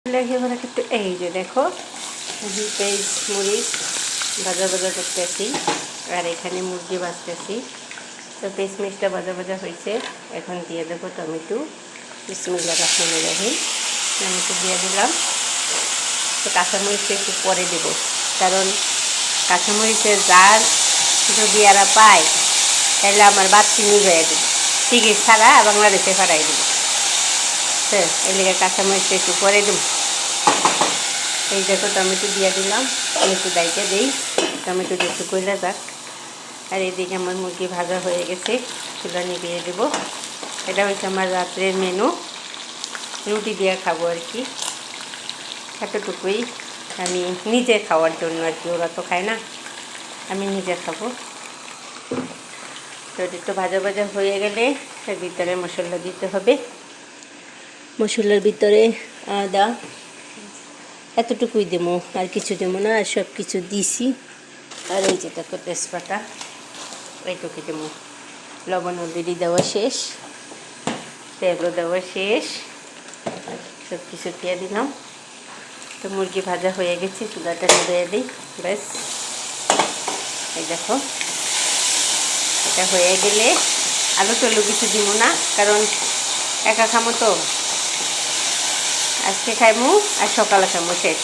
একটু এই যে দেখো পেঁয়াজ মরিচ ভাজা ভাজা করতেছি আর এখানে মুরগি ভাজতেছি। তো পেঁয়াজ মরিচটা ভাজা ভাজা হয়েছে, এখন দিয়ে দেবো টমেটো। বিসমিল্লাহির রহমানির রহিম। টমেটো দিয়ে দিলাম। তো কাঁচামরিচটা একটু পরে দেবো, কারণ কাঁচামরিচের জার যদি এরা পায় তাহলে আমার বাচ্চি নিয়ে দেবে, চিকিৎসা ছাড়া বাংলাদেশে ফাটাই দেবো। তো এর লেগে কাঁচামরিচটা একটু পরে দেবো। এই দেখো টমেটো দিয়ে দিলাম, একটু দাইতে দিই, টমেটো দিয়ে একটু কইলা যাক। আর এদিকে আমার মুরগি ভাজা হয়ে গেছে, চুলা নিভিয়ে দেবো। এটা হচ্ছে আমার রাত্রের মেনু, রুটি দিয়ে খাবো আর কি। এতটুকুই আমি নিজে খাওয়ার জন্য আর কি, ওরা তো খায় না, আমি নিজে খাবো। তো একটু ভাজা ভাজা হয়ে গেলে এর ভিতরে মশলা দিতে হবে। মশলার ভিতরে আদা এতটুকুই দেবো, আর কিছু দেবো না, আর সব কিছু দিছি। আর এই যে দেখো তেজপাতা এইটুকু দেবো। লবণ অলরেডি দেওয়া শেষ, তেলও দেওয়া শেষ, সব কিছু দিয়ে দিলাম। তো মুরগি ভাজা হয়ে গেছে, চুলাটা নিভিয়ে দিই। ব্যাস এই দেখো, এটা হয়ে গেলে আলু টলু কিছু দিব না, কারণ একা খামো তো, আজকে খাইমু আর সকালে খামো, শেষ।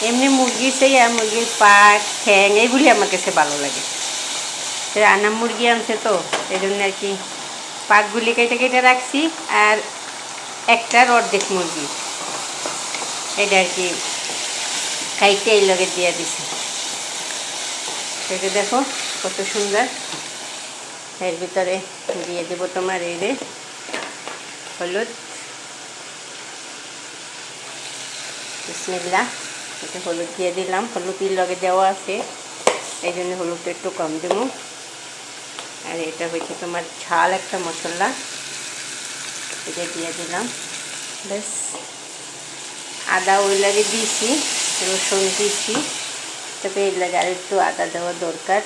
এমনি মুরগি সেই আর মুরগির পাট ঠ্যাং এইগুলি আমার কাছে ভালো লাগে। রান্না মুরগি আনছে তো এই জন্য আর কি পাটগুলি কেটে কেটে রাখছি, আর একটার অর্ধেক মুরগি এটা আর কি খাইতে এই লগে দিয়ে দিছি। সেটা দেখো কত সুন্দর। এর ভিতরে দিয়ে দেবো তোমার এই রে হলুদ। বিসমিল্লাহ, এটা হলুদ দিয়ে দিলাম। হলুদের লগে দেওয়া আছে এই জন্য হলুদটা একটু কম দেবো। আর এটা হচ্ছে তোমার ঝাল একটা মশলা, এটা দিয়ে দিলাম। ব্যাস, আদা ওই লাগে দিয়েছি, রসুন দিয়েছি, তবে এর লাগে আর একটু আদা দেওয়া দরকার।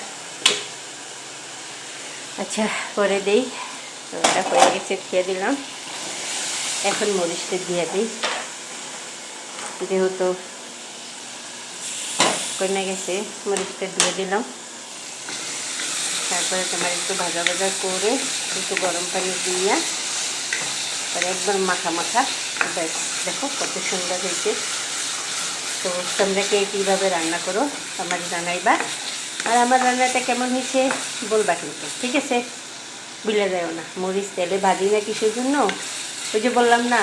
আচ্ছা করে দিই। তো এটা হয়ে গেছে, খেয়ে দিলাম। এখন মরিচটা দিয়ে দিই, যেহেতু কমে গেছে মরিচটা দিয়ে দিলাম। তারপরে তোমার একটু ভাজা ভাজা করে একটু গরম পানি দিয়ে তারপরে একদম মাখা মাখা। ব্যাস দেখো কত সুন্দর হয়েছে। তো তোমরা কে কীভাবে রান্না করো আমার জানাইবা, আর আমার রান্নাটা কেমন হয়েছে বলবা কিন্তু, ঠিক আছে? ভুলে যাও না। মরিচ তেলে ভাজি না কিসের জন্য, ওই যে বললাম না।